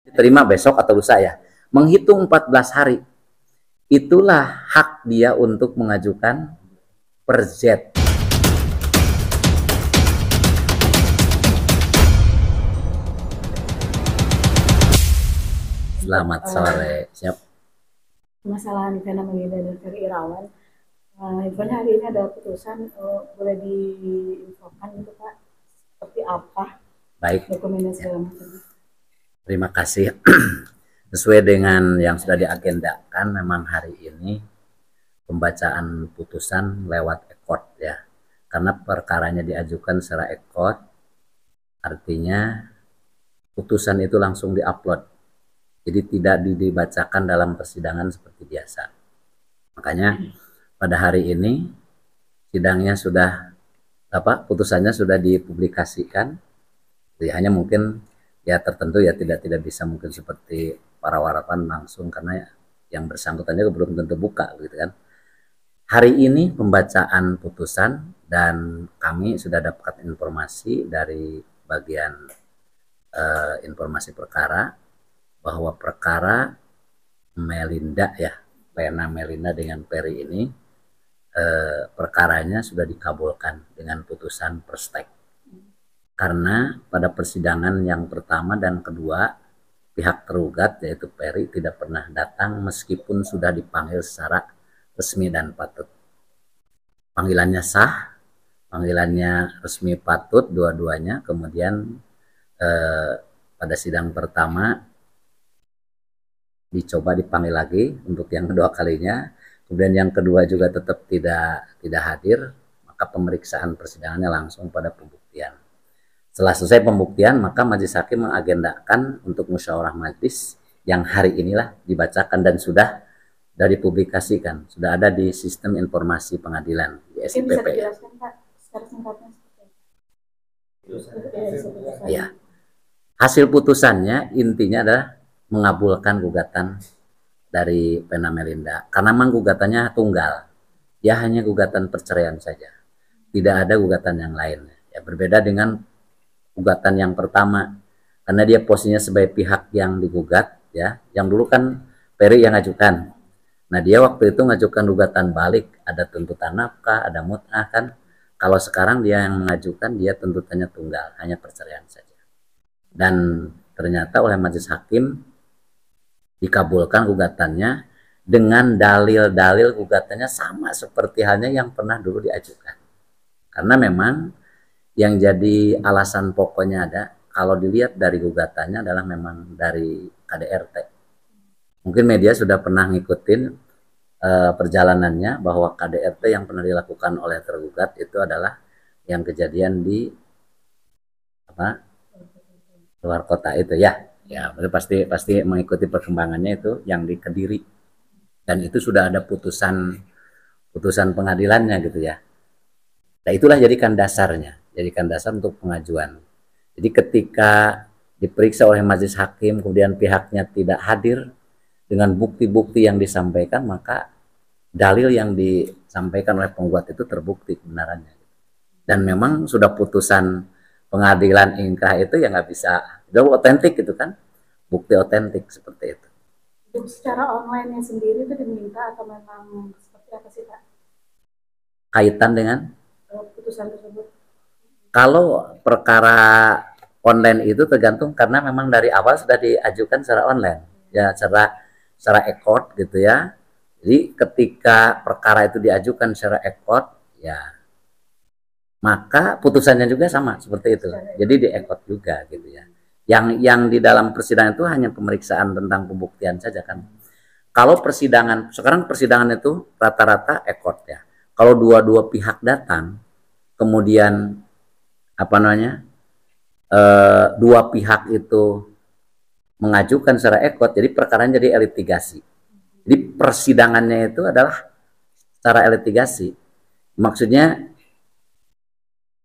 diterima besok atau lusa ya. Menghitung 14 hari, itulah hak dia untuk mengajukan per Z. Selamat sore. Siap. Masalah Vena Melinda dan Ferry Irawan. Infonya hari ini ada putusan, boleh diinfokan itu Pak, seperti apa Baik. dokumennya segala macam. Terima kasih. Sesuai dengan yang sudah diagendakan, memang hari ini pembacaan putusan lewat ekord ya. Karena perkaranya diajukan secara ekord, artinya putusan itu langsung diupload. Jadi tidak dibacakan dalam persidangan seperti biasa. Makanya pada hari ini sidangnya sudah putusannya sudah dipublikasikan. Jadi hanya mungkin ya tertentu ya tidak bisa mungkin seperti para wartawan langsung karena yang bersangkutan juga belum tentu buka gitu kan. Hari ini pembacaan putusan dan kami sudah dapat informasi dari bagian informasi perkara bahwa perkara Melinda ya, Vena Melinda dengan Ferry ini perkaranya sudah dikabulkan dengan putusan perstek. Karena pada persidangan yang pertama dan kedua pihak tergugat yaitu Ferry tidak pernah datang meskipun sudah dipanggil secara resmi dan patut. Panggilannya sah, panggilannya resmi patut dua-duanya. Kemudian pada sidang pertama dicoba dipanggil lagi untuk yang kedua kalinya. Kemudian yang kedua juga tetap tidak hadir, maka pemeriksaan persidangannya langsung pada pembuktian. Setelah selesai pembuktian, maka majelis hakim mengagendakan untuk musyawarah majelis yang hari inilah dibacakan dan sudah dipublikasikan, sudah ada di sistem informasi pengadilan di SIPP. Bisa dijelaskan Pak secara singkatnya seperti apa? Ya, hasil putusannya intinya adalah mengabulkan gugatan dari Vena Melinda karena memang gugatannya tunggal, ya hanya gugatan perceraian saja, tidak ada gugatan yang lain. Ya berbeda dengan gugatan yang pertama karena dia posisinya sebagai pihak yang digugat ya, yang dulu kan Ferry yang ngajukan. Nah dia waktu itu ngajukan gugatan balik, ada tuntutan nafkah, ada mut'ah kan. Kalau sekarang dia yang mengajukan, dia tuntutannya tunggal, hanya perceraian saja. Dan ternyata oleh majelis hakim dikabulkan gugatannya dengan dalil-dalil gugatannya sama seperti halnya yang pernah dulu diajukan. Karena memang yang jadi alasan pokoknya ada, kalau dilihat dari gugatannya adalah memang dari KDRT. Mungkin media sudah pernah ngikutin perjalanannya bahwa KDRT yang pernah dilakukan oleh tergugat itu adalah yang kejadian di luar kota itu ya. Ya, pasti mengikuti perkembangannya itu yang di Kediri. Dan itu sudah ada putusan pengadilannya gitu ya. Nah, itulah jadikan dasarnya. Jadikan dasar untuk pengajuan. Jadi ketika diperiksa oleh majelis hakim kemudian pihaknya tidak hadir dengan bukti-bukti yang disampaikan, maka dalil yang disampaikan oleh penggugat itu terbukti kebenarannya. Dan memang sudah putusan pengadilan ingkrah itu ya nggak bisa, itu otentik gitu kan, bukti otentik seperti itu. Untuk secara online sendiri itu diminta atau memang seperti apa sih Pak? Kaitan dengan putusan tersebut? Kalau perkara online itu tergantung karena memang dari awal sudah diajukan secara online ya, secara ekord gitu ya. Jadi ketika perkara itu diajukan secara ekord ya, maka putusannya juga sama seperti itu. Jadi di ekord juga gitu ya. Yang di dalam persidangan itu hanya pemeriksaan tentang pembuktian saja kan. Kalau persidangan sekarang persidangan itu rata-rata ekord ya. Kalau dua pihak datang kemudian dua pihak itu mengajukan secara ekord, jadi perkaranya jadi litigasi. Jadi persidangannya itu adalah secara litigasi. Maksudnya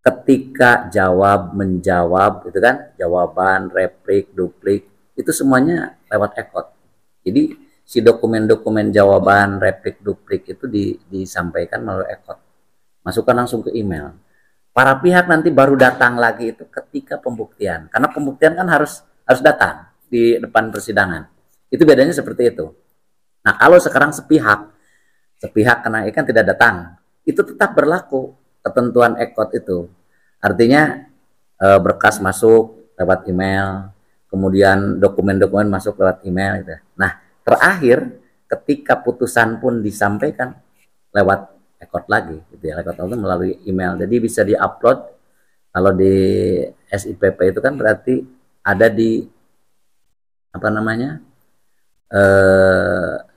ketika jawab menjawab itu kan, jawaban, replik, duplik itu semuanya lewat ekord. Jadi si dokumen-dokumen jawaban, replik, duplik itu disampaikan melalui ekord. Masukkan langsung ke email. Para pihak nanti baru datang lagi itu ketika pembuktian. Karena pembuktian kan harus datang. di depan persidangan. Itu bedanya seperti itu. Nah, kalau sekarang sepihak karena ikan tidak datang, itu tetap berlaku ketentuan EKOT itu. Artinya berkas masuk lewat email, kemudian dokumen-dokumen masuk lewat email gitu. Nah, terakhir ketika putusan pun disampaikan lewat EKOT lagi gitu ya, EKOT itu melalui email. Jadi bisa diupload. Kalau di SIPP itu kan berarti ada di apa namanya?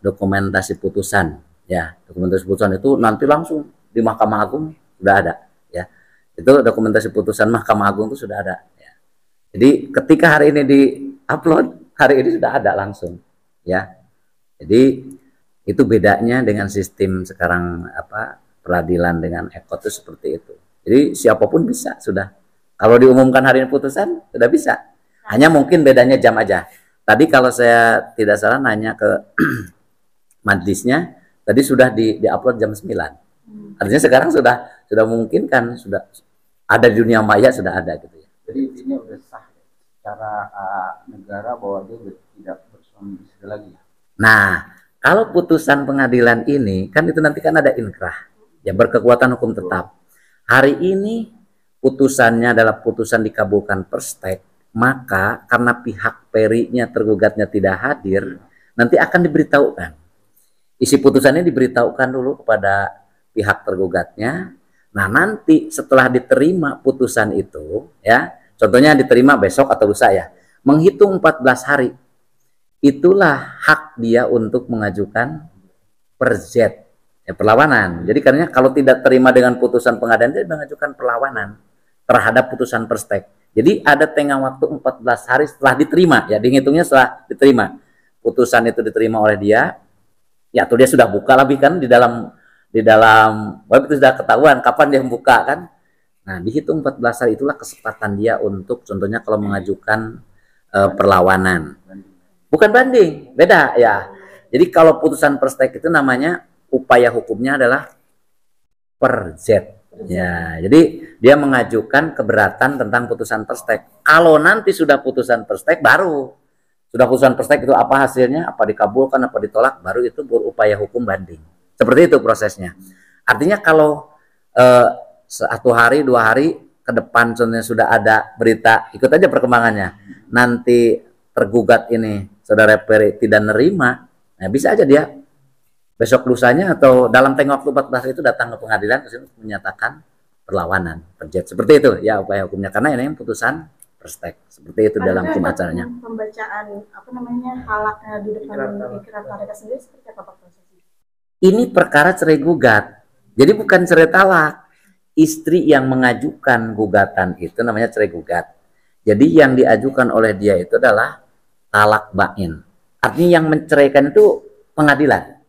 Dokumentasi putusan ya. Dokumentasi putusan itu nanti langsung di Mahkamah Agung sudah ada ya. Itu dokumentasi putusan Mahkamah Agung itu sudah ada ya. Jadi ketika hari ini di-upload, hari ini sudah ada langsung ya. Jadi itu bedanya dengan sistem sekarang peradilan dengan EKOT itu seperti itu. Jadi siapapun bisa sudah. Kalau diumumkan hari ini putusan sudah bisa. Hanya mungkin bedanya jam aja. Tadi kalau saya tidak salah nanya ke majelisnya, tadi sudah di-upload jam 9. Artinya sekarang sudah mungkin kan sudah ada di dunia maya, sudah ada gitu ya. Jadi ini udah sah secara negara bahwa dia tidak bersuami istri lagi ya. Nah, kalau putusan pengadilan ini kan itu nanti kan ada inkrah yang berkekuatan hukum tetap. Hari ini putusannya adalah putusan dikabulkan per stek, maka karena pihak perinya tergugatnya tidak hadir, nanti akan diberitahukan. Isi putusannya diberitahukan dulu kepada pihak tergugatnya. Nah, nanti setelah diterima putusan itu, ya, contohnya diterima besok atau lusa ya, menghitung 14 hari, itulah hak dia untuk mengajukan perzet, ya, perlawanan. Jadi karena kalau tidak terima dengan putusan pengadilan, dia mengajukan perlawanan terhadap putusan per stek. Jadi ada tenggang waktu 14 hari setelah diterima, ya dihitungnya setelah diterima. Putusan itu diterima oleh dia, ya atau dia sudah buka lebih kan di dalam web itu sudah ketahuan kapan dia membuka kan. Nah, dihitung 14 hari itulah kesempatan dia untuk contohnya kalau mengajukan perlawanan. Bukan banding, beda ya. Jadi kalau putusan per stek itu namanya upaya hukumnya adalah per Z. Ya, jadi dia mengajukan keberatan tentang putusan per stek. Kalau nanti sudah putusan per stek baru sudah putusan per stek itu apa hasilnya, apa dikabulkan, apa ditolak, baru itu berupaya hukum banding. Seperti itu prosesnya. Artinya kalau 1 hari, 2 hari ke depan contohnya sudah ada berita, ikut aja perkembangannya. Nanti tergugat ini saudara Peri tidak nerima, nah bisa aja dia besok lusanya atau dalam tengah waktu 14 hari itu datang ke pengadilan menyatakan perlawanan, perjet. Seperti itu ya upaya hukumnya, karena ini putusan per stek. Seperti itu dalam hukum acaranya. Pembacaan halaknya di depan ikrar mereka sendiri seperti apa prosesnya? Ini perkara cerai gugat. Jadi bukan cerai talak. Istri yang mengajukan gugatan itu namanya cerai gugat. Jadi yang diajukan oleh dia itu adalah talak bain. Artinya yang menceraikan itu pengadilan.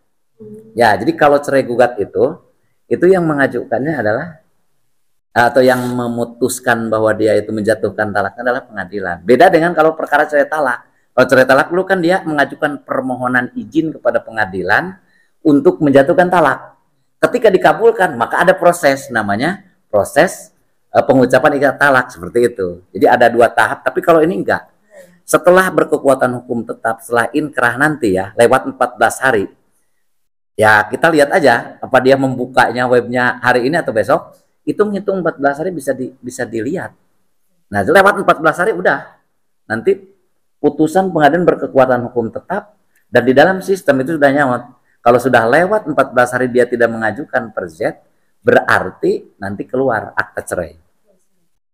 Ya, jadi kalau cerai gugat itu yang mengajukannya adalah atau yang memutuskan bahwa dia itu menjatuhkan talaknya adalah pengadilan. Beda dengan kalau perkara cerai talak. Kalau cerai talak dulu kan dia mengajukan permohonan izin kepada pengadilan untuk menjatuhkan talak. Ketika dikabulkan, maka ada proses namanya proses pengucapan ikat talak seperti itu. Jadi ada 2 tahap, tapi kalau ini enggak. Setelah berkekuatan hukum tetap, setelah inkrah nanti ya, lewat 14 hari. Ya, kita lihat aja apa dia membukanya webnya hari ini atau besok. Itu menghitung 14 hari bisa dilihat. Nah, lewat 14 hari udah. Nanti putusan pengadilan berkekuatan hukum tetap dan di dalam sistem itu sudah nyawat. Kalau sudah lewat 14 hari dia tidak mengajukan perzet, berarti nanti keluar akta cerai.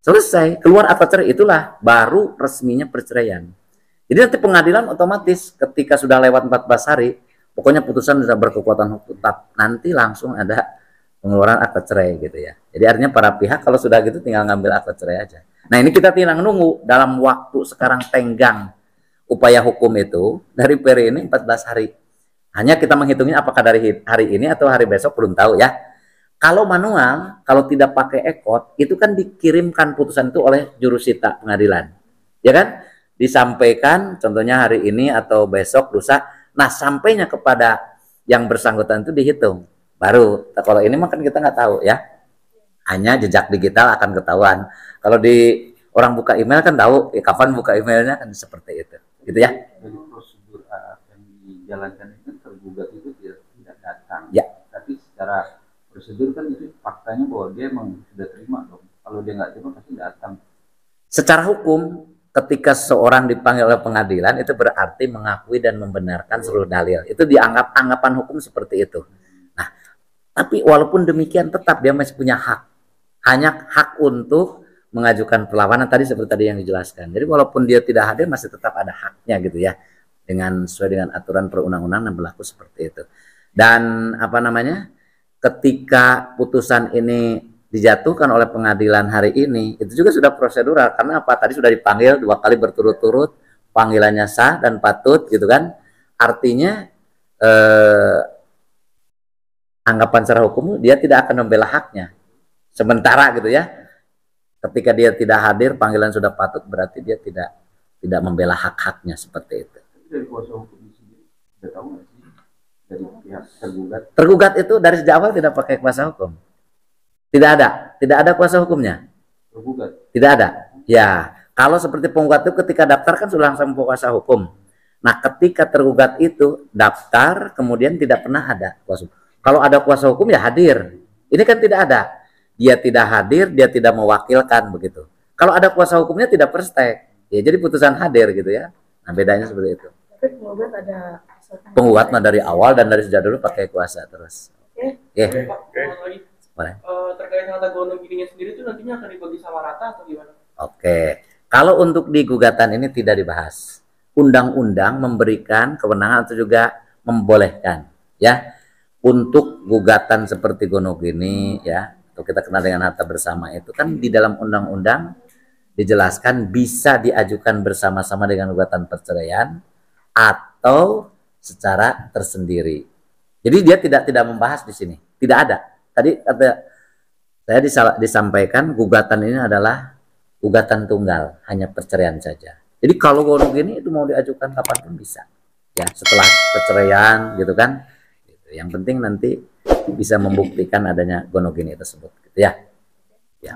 Selesai, keluar akta cerai, itulah baru resminya perceraian. Jadi nanti pengadilan otomatis ketika sudah lewat 14 hari, pokoknya putusan sudah berkekuatan hukum tetap, nanti langsung ada pengeluaran akta cerai gitu ya. Jadi artinya para pihak kalau sudah gitu tinggal ngambil akta cerai aja. Nah, ini kita tinggal nunggu dalam waktu sekarang tenggang upaya hukum itu dari peri ini 14 hari. Hanya kita menghitungnya apakah dari hari ini atau hari besok belum tahu ya. Kalau manual, kalau tidak pakai EKOT, itu kan dikirimkan putusan itu oleh jurusita pengadilan. Ya kan? Disampaikan contohnya hari ini atau besok, lusa. Nah, sampainya kepada yang bersangkutan itu dihitung. Baru, kalau ini mah kan kita nggak tahu ya. Hanya jejak digital akan ketahuan. Kalau di orang buka email kan tahu, kapan buka emailnya kan seperti itu. gitu ya. Jadi prosedur yang dijalankan itu tergugat itu tidak datang. Ya. Tapi secara prosedur kan itu faktanya bahwa dia memang sudah terima dong. Kalau dia nggak terima pasti datang. Secara hukum, ketika seorang dipanggil oleh pengadilan itu berarti mengakui dan membenarkan seluruh dalil. Itu dianggap anggapan hukum seperti itu. Nah, tapi walaupun demikian tetap dia masih punya hak. Hanya hak untuk mengajukan perlawanan tadi seperti tadi yang dijelaskan. Jadi walaupun dia tidak hadir masih tetap ada haknya gitu ya. Sesuai dengan aturan perundang-undangan yang berlaku seperti itu. Dan apa namanya? Ketika putusan ini dijatuhkan oleh pengadilan hari ini, itu juga sudah prosedural. Karena apa? Tadi sudah dipanggil 2 kali berturut-turut, panggilannya sah dan patut gitu kan. Artinya anggapan secara hukum dia tidak akan membela haknya. Sementara gitu ya, ketika dia tidak hadir, panggilan sudah patut, berarti dia tidak membela hak-haknya seperti itu. Dari kuasa hukum sendiri, sudah tahu nggak sih dari pihak tergugat? Tergugat itu dari sejak awal tidak pakai kuasa hukum. Tidak ada kuasa hukumnya. Tergugat? Tidak ada. Ya, kalau seperti penggugat itu ketika daftar kan sudah langsung kuasa hukum. Nah, ketika tergugat itu daftar, kemudian tidak pernah ada kuasa hukum. Kalau ada kuasa hukum ya hadir. Ini kan tidak ada. Dia tidak hadir, dia tidak mewakilkan begitu. Kalau ada kuasa hukumnya tidak perstek. Ya, jadi putusan hadir gitu ya. Nah, bedanya seperti itu. Tapi penggugat ada Penggugat mah dari awal dan dari sejak dulu pakai kuasa terus. Oke. Boleh. Terkait harta gonong giringnya sendiri itu nantinya akan dibagi sama rata atau gimana? Oke. Kalau untuk di gugatan ini tidak dibahas. Undang-undang memberikan kewenangan atau juga membolehkan ya untuk gugatan seperti gonogini ya, atau kita kenal dengan harta bersama itu kan di dalam undang-undang dijelaskan bisa diajukan bersama-sama dengan gugatan perceraian atau secara tersendiri. Jadi dia tidak membahas di sini. Tidak ada. Tadi saya disampaikan gugatan ini adalah gugatan tunggal, hanya perceraian saja. Jadi kalau gonogini itu mau diajukan kapanpun bisa. Ya, setelah perceraian gitu kan. Yang penting nanti bisa membuktikan adanya gonogini tersebut gitu ya. Ya.